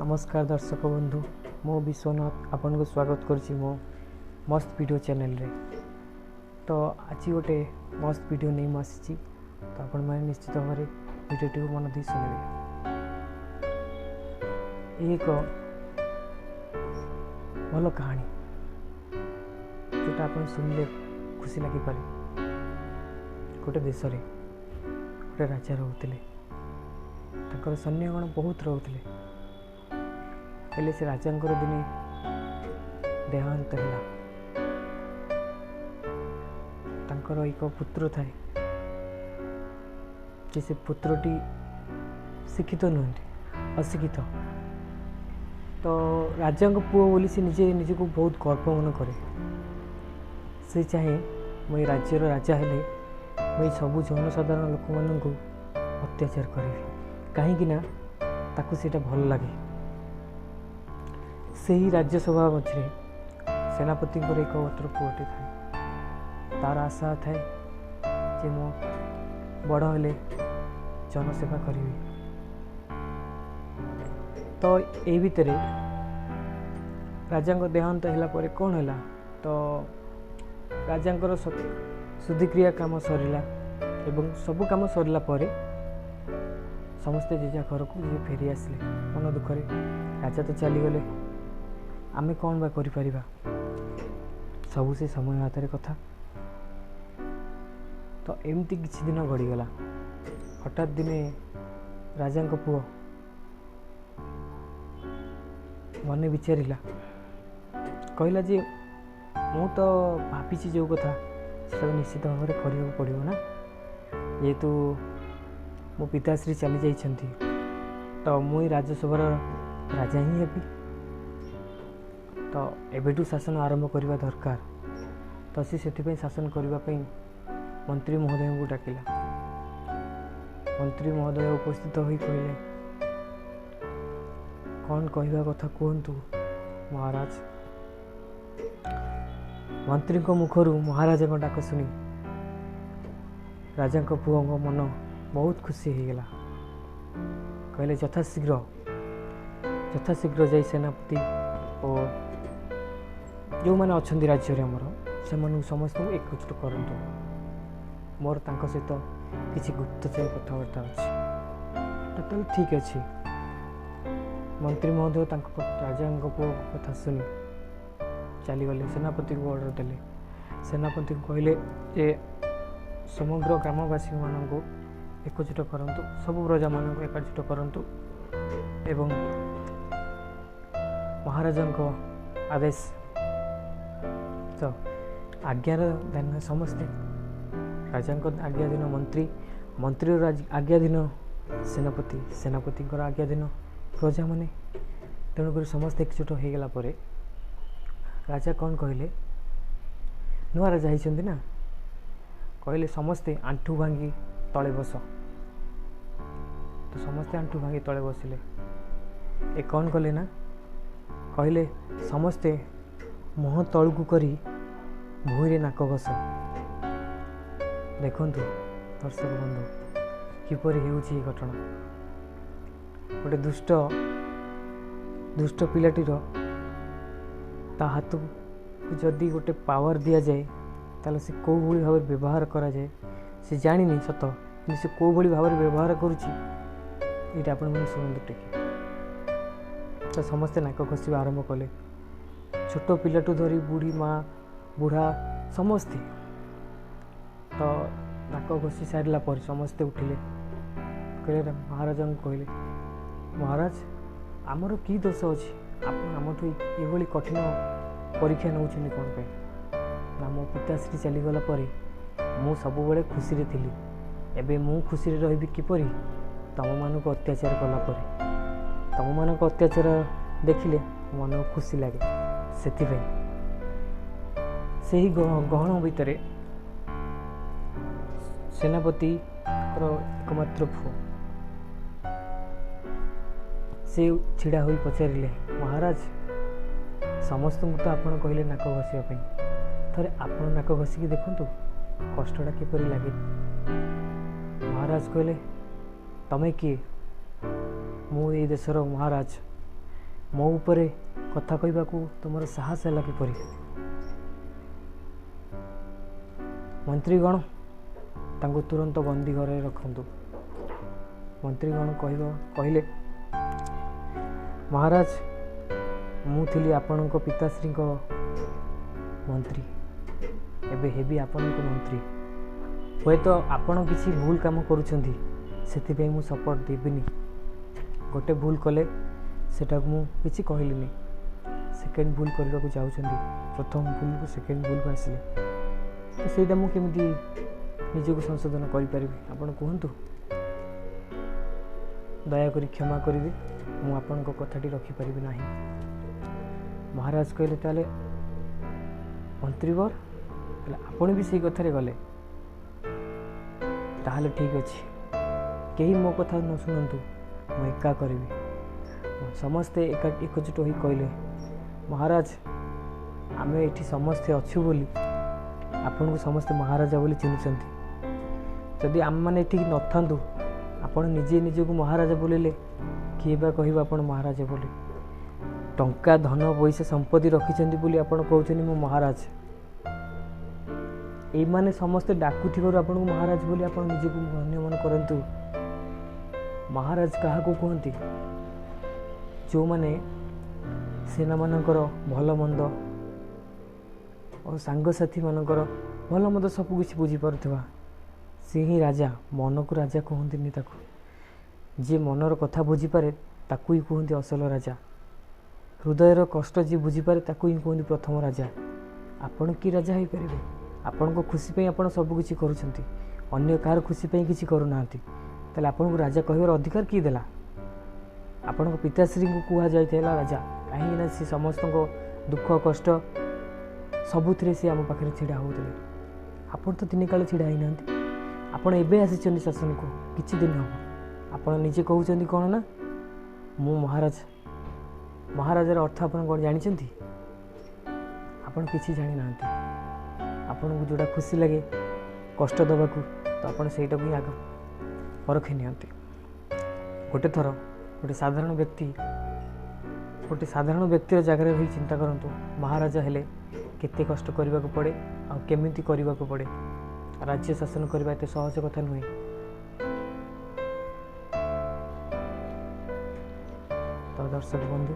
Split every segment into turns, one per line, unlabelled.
नमस्कार दर्शक बंधु मो विश्वनाथ आपन को स्वागत करछि मो मस्त वीडियो चैनल रे। तो आज गोटे मस्त वीडियो नहीं आसी तो आपण मैंने निश्चित भाव में वीडियो को मन दी शुणवे। एक भल कहानी जोटा आप शुणिले खुशी लगी पारे। गोटे देश रे गोटे राजा रोते सैन्यगण बहुत रोते हेले से राजा दिने देहांत है। एक पुत्र थाए कि से पुत्रटी शिक्षित नुहति अशिक्षित। तो राजा पुओ बोली से निजे निजे को बहुत गर्व मन करे। से चाहे मुझे राज्यर राजा हेले मुझे सबू जनसाधारण लोक मानू अत्याचार करी कहीं ताकू सेटा भल लगे। से ही राज्यसभा मझे सेनापति एक मात्र पुओटे थाए। तार आशा थाए जे मो बड़ हेले जनसेवा करी। तो ये भितर राजा देहांत होला परे कौन है तो राजा शुद्धिक्रिया काम सरला एवं सबू काम सरला परे समस्ते जेजा घर को फेरी आसले मन दुखरे। राजा तो चलीगले आमे कौन बा करि परिबा सबू से समय हाथ कथा। तो एमती किछि दिन गड़ीगला। हठात दिने राजा पुओ मन विचारिला कहला जे मु तो भाभी जो कथा सब निश्चित भाव में करने पड़ो ना जेहेतु मो पिताश्री चली जाइछंती तो मुई राज्यसभा राजा ही हेबी। तो एबेटू शासन आरंभ करने दरकार। तो सी से शासन करने मंत्री महोदय को डाकिला। मंत्री महोदय उपस्थित हो कहले कौन कहवा कथा कहतु महाराज। मंत्री मुखर महाराजा डाक शुणी राजा पुओ मन बहुत खुशी हो गला। कहले यथाशीघ्र जाई सेनापति और जो मैंने अच्छा राज्य से समस्त एकजुट करंतु। मोर तांको सहित किसी गुप्तचर कथबार्ता अच्छी तो ठीक अच्छे। मंत्री महोदय राजा पुओ कथा शुणी चलीगले सेनापति को ऑर्डर देले। सेनापति को कहले जे समग्र ग्रामवासी मानक एकजुट करंतु सब प्रजा मानक एकजुट करंतु एवं महाराजा आदेश तो आज्ञार दान समस्ते राजा आज्ञा दिन मंत्री आज्ञा दिन सेनापति आज्ञा दिन प्रजा माने। तेणुक समस्त एकजुट हो गला परे राजा कौन कहले नुआ राजा होती ना कहले समस्ते आंठू भांगी तले बस। तो समस्ते आंठू भांगी तले बसिले। ए कौन कले ना कहले समस्ते मुह तलू करी भूई नाक घस। देखंतु दर्शक बंधु किपरि हेउछि घटना। गोटे दुष्ट पिलाटीर ता हाथ को जदि गोटे पावर दि जाए ताले से कौ भली भाव व्यवहार करा जाए से जानी सत कि से कौ भली भाव व्यवहार करुच्ची ये आपण मैंने शुणु टिके। तो समस्ते नाक घसवा आरंभ कले। छोट पिलाटू धरी बुढ़ी माँ बुढ़ा समस्ते। तो नाक घसी सारा पर समस्ते उठिले कहले महाराजा को कहले महाराज आमर की दोष अच्छी आमठू ये कठिन परीक्षा नौ कौन पे ना मो पिताश्री चलीगला पर मु सबुबले खुशी रे थिली। एबे मु खुशी रे रहिबी किपरि तम मानक अत्याचार कला पर तम मानक अत्याचार देखिले मन खुशी लगे। से ही गहन भितर सेनापति एकमात्र पुओ से छिड़ा हुई पचारे महाराज समस्त तो आपड़ कहले नाक घसवाई थे आप नाक घसिकी देखु कष्टा किपरि लगे। महाराज कहले तमे किए मु ए देशर महाराज ମୋ ଉପରେ କଥା କହିବାକୁ ତୁମର ସାହସ ହେଲା କିପରି? ମନ୍ତ୍ରୀଗଣ ତାଙ୍କୁ ତୁରନ୍ତ ବନ୍ଦୀ ଘରେ ରଖନ୍ତୁ। ମନ୍ତ୍ରୀଗଣ କହିଲେ, ମହାରାଜ, ମୁଁ ଥିଲି ଆପଣଙ୍କ ପିତାଶ୍ରୀଙ୍କ ମନ୍ତ୍ରୀ, ଏବେ ହେବି ଆପଣଙ୍କ ମନ୍ତ୍ରୀ। ହୁଏତ ଆପଣ କିଛି ଭୁଲ କାମ କରୁଛନ୍ତି, ସେଥିପାଇଁ ମୁଁ ସପୋର୍ଟ ଦେବିନି। ଗୋଟେ ଭୁଲ କଲେ ସେଟାକୁ ମୁଁ କିଛି କହିଲିନି, ସେକେଣ୍ଡ ଭୁଲ କରିବାକୁ ଯାଉଛନ୍ତି, ପ୍ରଥମ ଭୁଲକୁ ସେକେଣ୍ଡ ଭୁଲକୁ ଆସିଲେ, ତ ସେଇଟା ମୁଁ କେମିତି ନିଜକୁ ସଂଶୋଧନ କରିପାରିବି? ଆପଣ କୁହନ୍ତୁ। ଦୟାକରି କ୍ଷମା କରିବେ, ମୁଁ ଆପଣଙ୍କ କଥାଟି ରଖିପାରିବି ନାହିଁ। ମହାରାଜ କହିଲେ, ତାହେଲେ ମନ୍ତ୍ରୀବର, ହେଲେ ଆପଣ ବି ସେଇ କଥାରେ ଗଲେ? ତାହେଲେ ଠିକ୍ ଅଛି, କେହି ମୋ କଥା ନ ଶୁଣନ୍ତୁ, ମୁଁ ଏକା କରିବି। ସମସ୍ତେ ଏକଜୁଟ ହୋଇ କହିଲେ, ମହାରାଜ, ଆମେ ଏଠି ସମସ୍ତେ ଅଛୁ ବୋଲି ଆପଣଙ୍କୁ ସମସ୍ତେ ମହାରାଜା ବୋଲି ଚିହ୍ନିଛନ୍ତି। ଯଦି ଆମେମାନେ ଏଠିକି ନଥାନ୍ତୁ, ଆପଣ ନିଜେ ନିଜକୁ ମହାରାଜା ବୋଲିଲେ, କିଏ ବା କହିବ ଆପଣ ମହାରାଜା ବୋଲି? ଟଙ୍କା, ଧନ, ପଇସା, ସମ୍ପତ୍ତି ରଖିଛନ୍ତି ବୋଲି ଆପଣ କହୁଛନ୍ତି ମୁଁ ମହାରାଜ। ଏଇମାନେ ସମସ୍ତେ ଡାକୁଥିବାରୁ ଆପଣଙ୍କୁ ମହାରାଜ ବୋଲି ଆପଣ ନିଜକୁ ଧନ୍ୟ ମନେ କରନ୍ତୁ। ମହାରାଜ କାହାକୁ କୁହନ୍ତି? ଯେଉଁମାନେ ସେନାମାନଙ୍କର ଭଲ ମନ୍ଦ ଓ ସାଙ୍ଗସାଥିମାନଙ୍କର ଭଲ ମନ୍ଦ ସବୁ କିଛି ବୁଝିପାରୁଥିବା, ସେ ହିଁ ରାଜା। ମନକୁ ରାଜା କୁହନ୍ତିନି ତାକୁ। ଯିଏ ମନର କଥା ବୁଝିପାରେ ତାକୁ ହିଁ କୁହନ୍ତି ଅସଲ ରାଜା। ହୃଦୟର କଷ୍ଟ ଯିଏ ବୁଝିପାରେ ତାକୁ ହିଁ କୁହନ୍ତି ପ୍ରଥମ ରାଜା। ଆପଣ କି ରାଜା ହେଇପାରିବେ? ଆପଣଙ୍କ ଖୁସି ପାଇଁ ଆପଣ ସବୁ କିଛି କରୁଛନ୍ତି, ଅନ୍ୟ କାହାର ଖୁସି ପାଇଁ କିଛି କରୁନାହାନ୍ତି। ତାହେଲେ ଆପଣଙ୍କୁ ରାଜା କହିବାର ଅଧିକାର କିଏ ଦେଲା? ଆପଣଙ୍କ ପିତାଶ୍ରୀଙ୍କୁ କୁହାଯାଇଥିଲା ରାଜା, କାହିଁକିନା ସେ ସମସ୍ତଙ୍କ ଦୁଃଖ କଷ୍ଟ ସବୁଥିରେ ସେ ଆମ ପାଖରେ ଛିଡ଼ା ହେଉଥିଲେ। ଆପଣ ତ ଦିନେ କାଳେ ଛିଡ଼ା ହେଇନାହାନ୍ତି। ଆପଣ ଏବେ ଆସିଛନ୍ତି ଶାସନକୁ, କିଛି ଦିନ ହେବ। ଆପଣ ନିଜେ କହୁଛନ୍ତି କ'ଣ ନା ମୁଁ ମହାରାଜ। ମହାରାଜାର ଅର୍ଥ ଆପଣ କ'ଣ ଜାଣିଛନ୍ତି? ଆପଣ କିଛି ଜାଣିନାହାନ୍ତି। ଆପଣଙ୍କୁ ଯେଉଁଟା ଖୁସି ଲାଗେ କଷ୍ଟ ଦେବାକୁ, ତ ଆପଣ ସେଇଟାକୁ ହିଁ ଆଗ ପରଖି ନିଅନ୍ତି। ଗୋଟେ ଥର ଗୋଟେ ସାଧାରଣ ବ୍ୟକ୍ତିର ଜାଗାରେ ରହି ଚିନ୍ତା କରନ୍ତୁ, ମହାରାଜା ହେଲେ କେତେ କଷ୍ଟ କରିବାକୁ ପଡ଼େ ଆଉ କେମିତି କରିବାକୁ ପଡ଼େ। ରାଜ୍ୟ ଶାସନ କରିବା ଏତେ ସହଜ କଥା ନୁହେଁ। ତ ଦର୍ଶକ ବନ୍ଧୁ,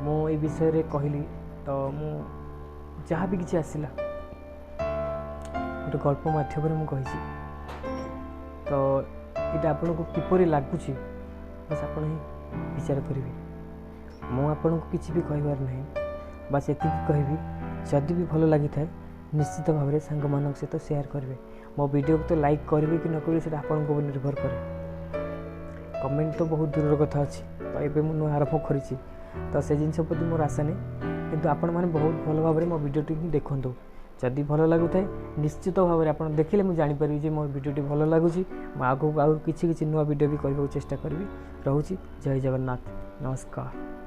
ମୁଁ ଏଇ ବିଷୟରେ କହିଲି, ତ ମୁଁ ଯାହା ବି କିଛି ଆସିଲା ଗୋଟେ ଗଳ୍ପ ମାଧ୍ୟମରେ ମୁଁ କହିଛି। ତ ଏଇଟା ଆପଣଙ୍କୁ କିପରି ଲାଗୁଛି ବାସ୍ ଆପଣ ହିଁ ବିଚାର କରିବେ। ମୁଁ ଆପଣଙ୍କୁ କିଛି ବି କହିବାର ନାହିଁ, ବାସ୍ ଏତିକି କହିବି, ଯଦି ବି ଭଲ ଲାଗିଥାଏ ନିଶ୍ଚିତ ଭାବରେ ସାଙ୍ଗମାନଙ୍କ ସହିତ ସେୟାର କରିବେ। ମୋ ଭିଡ଼ିଓକୁ ତ ଲାଇକ୍ କରିବେ କି ନ କରିବେ ସେଇଟା ଆପଣଙ୍କ ଉପରେ ନିର୍ଭର କରେ। କମେଣ୍ଟ ତ ବହୁତ ଦୂରର କଥା ଅଛି, ତ ଏବେ ମୁଁ ନୂଆ ଆରମ୍ଭ କରିଛି, ତ ସେ ଜିନିଷ ପ୍ରତି ମୋର ଆଶା ନାହିଁ। କିନ୍ତୁ ଆପଣମାନେ ବହୁତ ଭଲ ଭାବରେ ମୋ ଭିଡ଼ିଓଟି ହିଁ ଦେଖନ୍ତୁ। ଯଦି ଭଲ ଲାଗୁଥାଏ ନିଶ୍ଚିତ ଭାବରେ ଆପଣ ଦେଖିଲେ ମୁଁ ଜାଣିପାରିବି ଯେ ମୋ ଭିଡ଼ିଓଟି ଭଲ ଲାଗୁଛି। ମୁଁ ଆଗକୁ କିଛି ନୂଆ ଭିଡ଼ିଓ ବି କରିବାକୁ ଚେଷ୍ଟା କରିବି। ରହୁଛି, ଜୟ ଜଗନ୍ନାଥ, ନମସ୍କାର।